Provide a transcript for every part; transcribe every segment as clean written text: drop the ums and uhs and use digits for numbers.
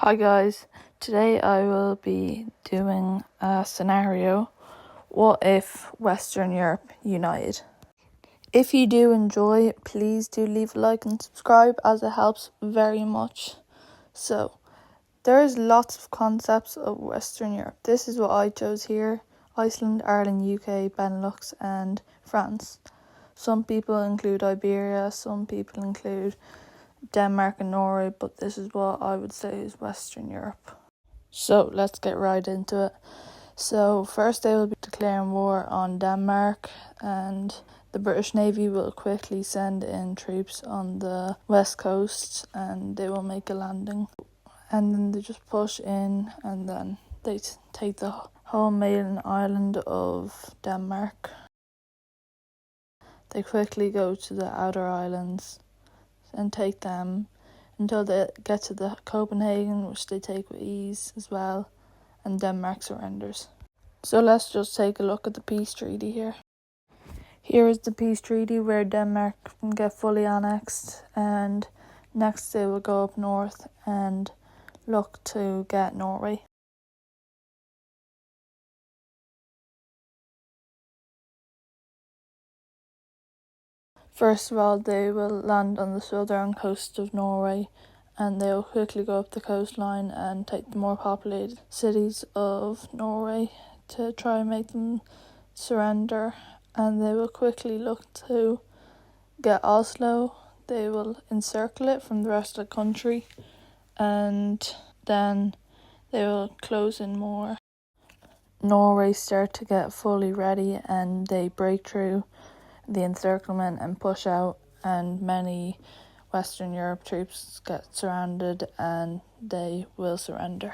Hi guys, today I will be doing a scenario, what if Western Europe united? If you do enjoy, please do leave a like and subscribe as it helps very much. So, there's lots of concepts of Western Europe. This is what I chose here: Iceland, Ireland, UK, Benelux and France. Some people include Iberia, some people include Denmark and Norway, but this is what I would say is Western Europe. So let's get right into it. So first they will be declaring war on Denmark, and the British Navy will quickly send in troops on the west coast and they will make a landing. And then they just push in and then they take the whole main island of Denmark. They quickly go to the outer islands and take them until they get to the Copenhagen, which they take with ease as well, and Denmark surrenders. So let's just take a look at the peace treaty here. Here is the peace treaty where Denmark can get fully annexed, and next they will go up north and look to get Norway. First of all, they will land on the southern coast of Norway, and they will quickly go up the coastline and take the more populated cities of Norway to try and make them surrender. And they will quickly look to get Oslo. They will encircle it from the rest of the country, and then they will close in more. Norway start to get fully ready and they break through the encirclement and push out, and many Western Europe troops get surrounded and they will surrender.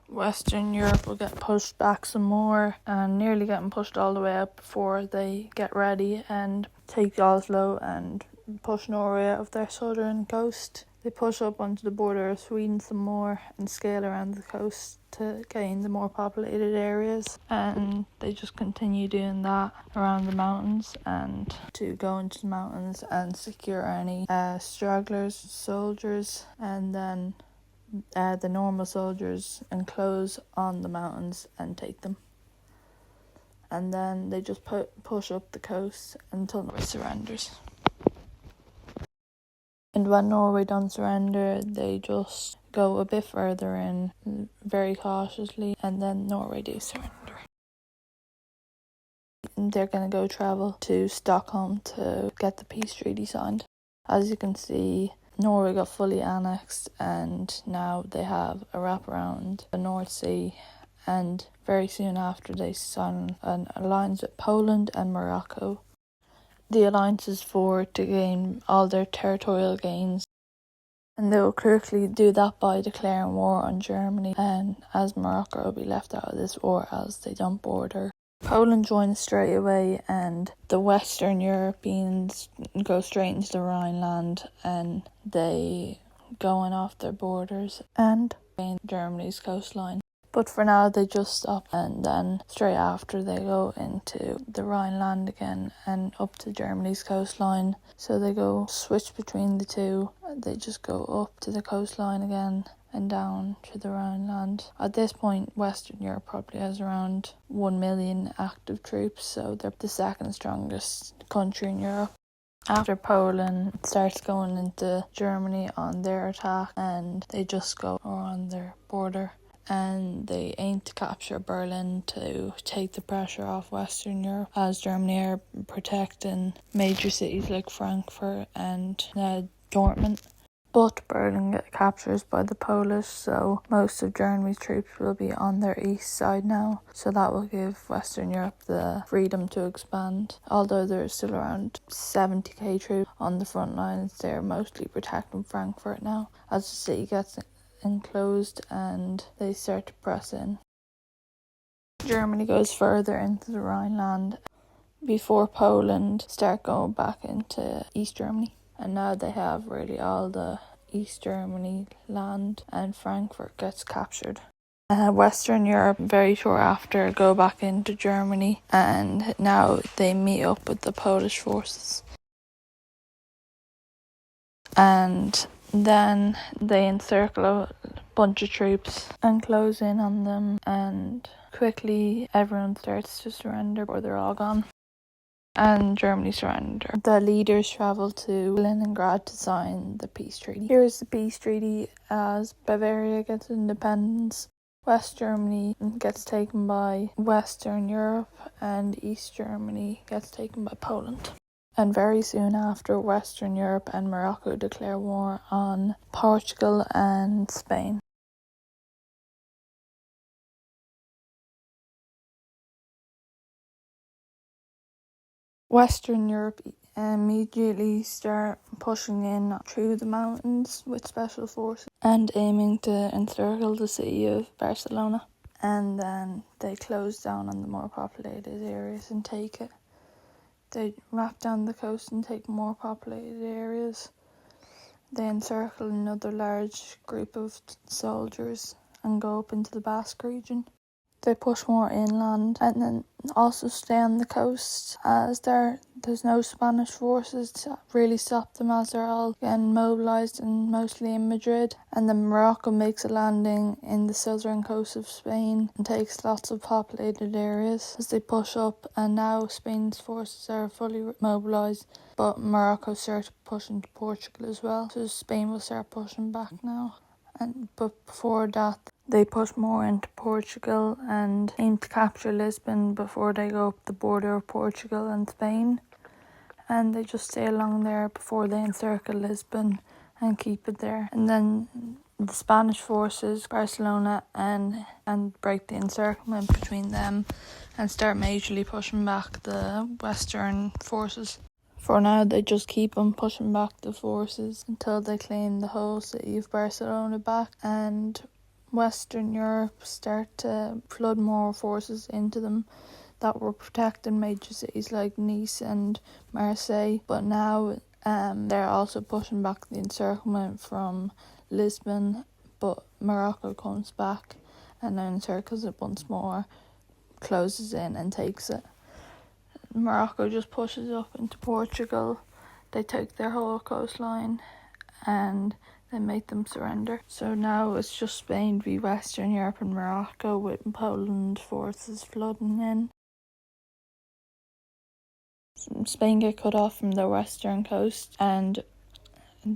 Western Europe will get pushed back some more and nearly getting pushed all the way up before they get ready and take Oslo and push Norway out of their southern coast. They push up onto the border of Sweden some more and scale around the coast to gain the more populated areas, and they just continue doing that around the mountains and to go into the mountains and secure any stragglers, soldiers, and then the normal soldiers enclose on the mountains and take them. And then they just push up the coast until Norway surrenders. And when Norway don't surrender, they just go a bit further in very cautiously, and then Norway do surrender. They're going to go travel to Stockholm to get the peace treaty signed. As you can see, Norway got fully annexed and now they have a wrap around the North Sea, and very soon after they sign an alliance with Poland and Morocco. The alliance is for to gain all their territorial gains, and they will quickly do that by declaring war on Germany, and as Morocco will be left out of this war as they don't border. Poland joins straight away, and the Western Europeans go straight into the Rhineland and they go in off their borders and gain Germany's coastline. But for now they just stop, and then straight after they go into the Rhineland again and up to Germany's coastline. So they go switch between the two. They just go up to the coastline again and down to the Rhineland. At this point, Western Europe probably has around 1 million active troops, so they're the second strongest country in Europe. After Poland starts going into Germany on their attack, and they just go on their border, and they aim to capture Berlin to take the pressure off Western Europe, as Germany are protecting major cities like Frankfurt and Dortmund. But Berlin get captured by the Polish, so most of Germany's troops will be on their east side now, so that will give Western Europe the freedom to expand. Although there is still around 70k troops on the front lines, they're mostly protecting Frankfurt now as the city gets enclosed and they start to press in. Germany goes further into the Rhineland before Poland start going back into East Germany, and now they have really all the East Germany land, and Frankfurt gets captured. Western Europe very short after go back into Germany, and now they meet up with the Polish forces. And Then they encircle a bunch of troops and close in on them, and quickly everyone starts to surrender or they're all gone. And Germany surrender. The leaders travel to Leningrad to sign the peace treaty. Here's the peace treaty as Bavaria gets independence. West Germany gets taken by Western Europe and East Germany gets taken by Poland. And very soon after, Western Europe and Morocco declare war on Portugal and Spain. Western Europe immediately start pushing in through the mountains with special forces and aiming to encircle the city of Barcelona. And then they close down on the more populated areas and take it. They wrap down the coast and take more populated areas. They encircle another large group of soldiers and go up into the Basque region. They push more inland and then also stay on the coast as there's no Spanish forces to really stop them as they're all getting mobilised and mostly in Madrid. And then Morocco makes a landing in the southern coast of Spain and takes lots of populated areas as they push up, and now Spain's forces are fully mobilised, but Morocco starts pushing to Portugal as well, so Spain will start pushing back now. But before that, they push more into Portugal and aim to capture Lisbon before they go up the border of Portugal and Spain. And they just stay along there before they encircle Lisbon and keep it there. And then the Spanish forces, Barcelona, and break the encirclement between them and start majorly pushing back the Western forces. For now, they just keep on pushing back the forces until they claim the whole city of Barcelona back, and Western Europe start to flood more forces into them that were protecting major cities like Nice and Marseille. But now they're also pushing back the encirclement from Lisbon, but Morocco comes back and then encircles it once more, closes in and takes it. Morocco just pushes up into Portugal. They take their whole coastline and they make them surrender. So now it's just Spain v Western Europe and Morocco, with Poland forces flooding in. Spain get cut off from the western coast and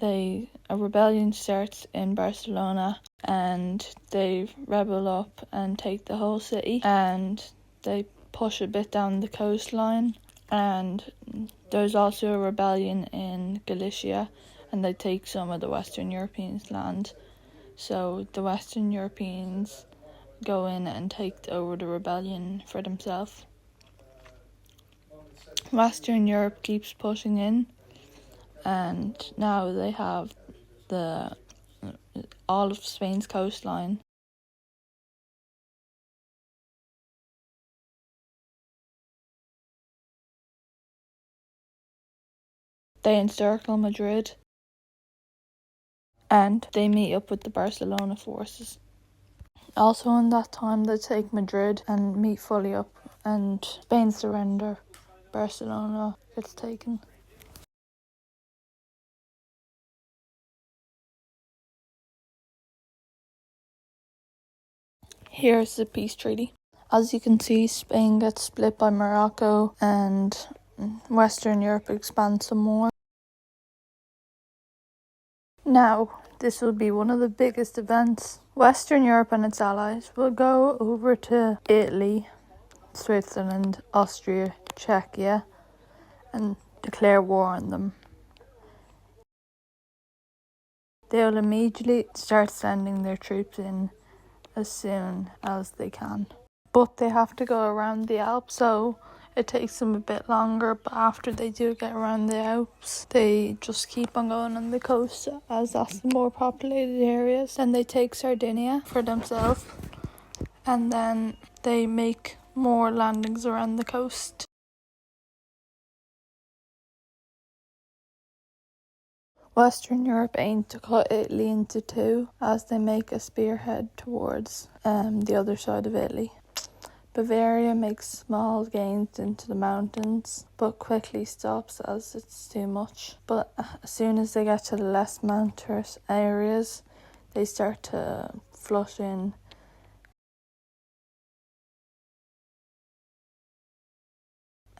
a rebellion starts in Barcelona, and they rebel up and take the whole city, and they push a bit down the coastline, and there's also a rebellion in Galicia, and they take some of the Western Europeans' land. So the Western Europeans go in and take over the rebellion for themselves. Western Europe keeps pushing in, and now they have all of Spain's coastline. They encircle Madrid and they meet up with the Barcelona forces. Also in that time they take Madrid and meet fully up, and Spain surrender. Barcelona gets taken. Here's the peace treaty. As you can see, Spain gets split by Morocco and Western Europe expands some more. Now, this will be one of the biggest events. Western Europe and its allies will go over to Italy, Switzerland, Austria, Czechia, and declare war on them. They'll immediately start sending their troops in as soon as they can. But they have to go around the Alps, so it takes them a bit longer. But after they do get around the Alps, they just keep on going on the coast, as that's the more populated areas. Then they take Sardinia for themselves, and then they make more landings around the coast. Western Europe aim to cut Italy into two as they make a spearhead towards the other side of Italy. Bavaria makes small gains into the mountains, but quickly stops as it's too much. But as soon as they get to the less mountainous areas, they start to flush in.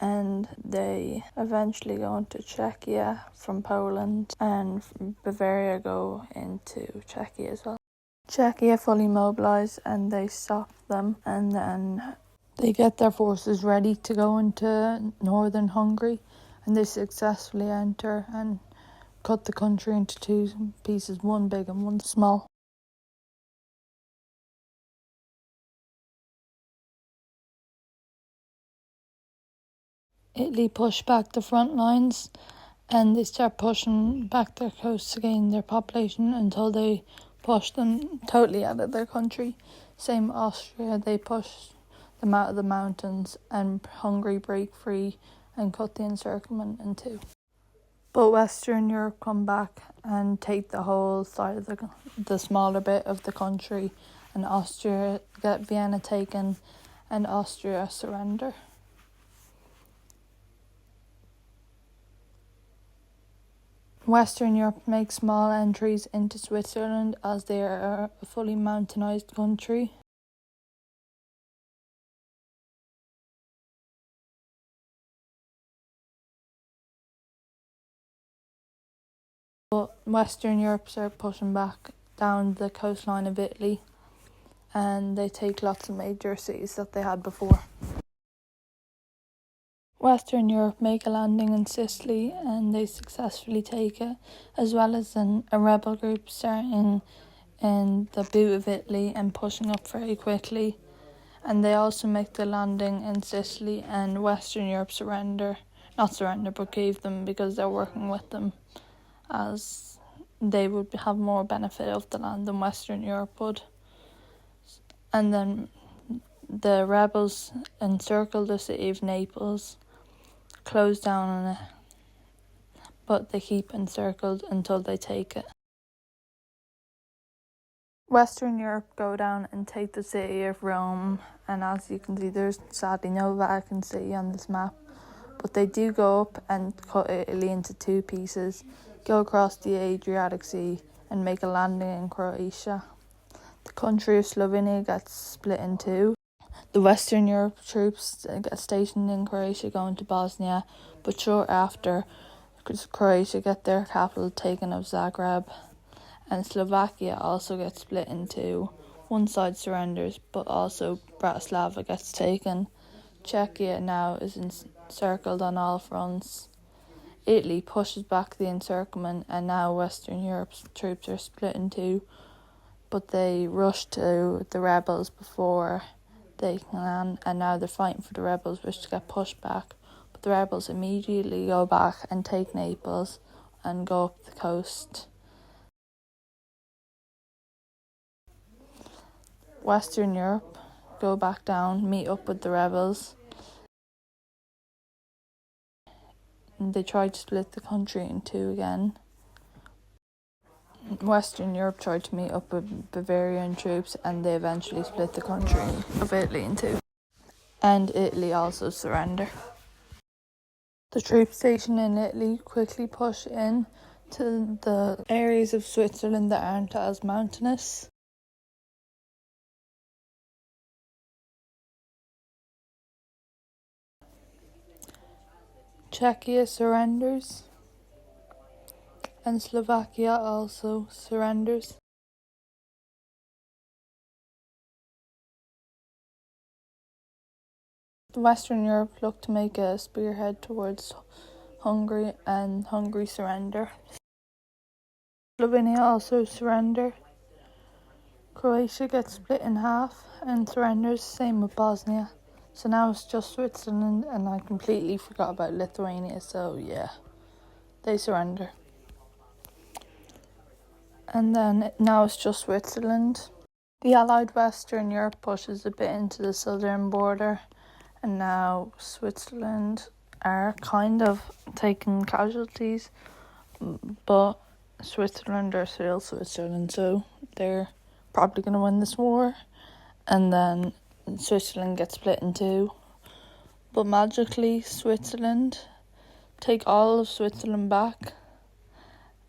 And they eventually go into Czechia from Poland, and Bavaria go into Czechia as well. Czechia fully mobilise and they stop them, and then they get their forces ready to go into northern Hungary, and they successfully enter and cut the country into two pieces, one big and one small. Italy pushed back the front lines and they start pushing back their coast to gain their population until they push them totally out of their country. Same Austria, they push them out of the mountains and Hungary break free and cut the encirclement in two. But Western Europe come back and take the whole side of the smaller bit of the country, and Austria get Vienna taken and Austria surrender. Western Europe makes small entries into Switzerland as they are a fully mountainized country. But Western Europe start pushing back down the coastline of Italy and they take lots of major cities that they had before. Western Europe make a landing in Sicily and they successfully take it, as well as a rebel group starting in the boot of Italy and pushing up very quickly. And they also make the landing in Sicily and Western Europe but gave them because they're working with them, as they would have more benefit of the land than Western Europe would. And then the rebels encircle the city of Naples, close down on it, but they keep encircled until they take it. Western Europe go down and take the city of Rome, and as you can see there's sadly no Vatican City on this map, but they do go up and cut Italy into two pieces, go across the Adriatic Sea and make a landing in Croatia. The country of Slovenia gets split in two. The Western Europe troops get stationed in Croatia going to Bosnia, but short after, Croatia get their capital taken of Zagreb, and Slovakia also gets split in two. One side surrenders, but also Bratislava gets taken. Czechia now is encircled on all fronts. Italy pushes back the encirclement, and now Western Europe's troops are split in two, but they rush to the rebels before they can, and now they're fighting for the rebels, which get pushed back. But the rebels immediately go back and take Naples and go up the coast. Western Europe go back down, meet up with the rebels. And they tried to split the country in two again. Western Europe tried to meet up with Bavarian troops and they eventually split the country of Italy in two. And Italy also surrender. The troop station in Italy quickly push in to the areas of Switzerland that aren't as mountainous. Czechia surrenders and Slovakia also surrenders. Western Europe looked to make a spearhead towards Hungary, and Hungary surrender. Slovenia also surrender. Croatia gets split in half and surrenders, same with Bosnia. So now it's just Switzerland, and I completely forgot about Lithuania, so yeah, they surrender. And then now it's just Switzerland. The Allied Western Europe pushes a bit into the southern border, and now Switzerland are kind of taking casualties, but Switzerland are still Switzerland, so they're probably going to win this war. And then Switzerland gets split in two. But magically, Switzerland take all of Switzerland back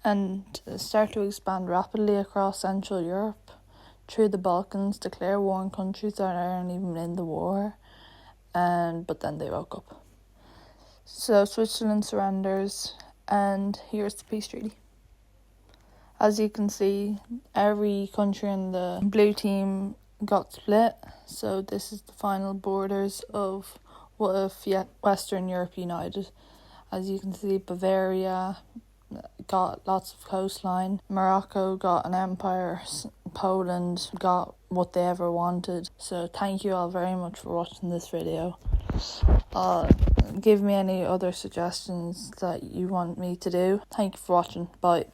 and start to expand rapidly across Central Europe, through the Balkans, declare war on countries that aren't even in the war, but then they woke up. So Switzerland surrenders, and here's the peace treaty. As you can see, every country in the blue team got split, so this is the final borders of what if Western Europe united. As you can see, Bavaria got lots of coastline, Morocco got an empire, Poland got what they ever wanted. So thank you all very much for watching this video. Give me any other suggestions that you want me to do. Thank you for watching. Bye.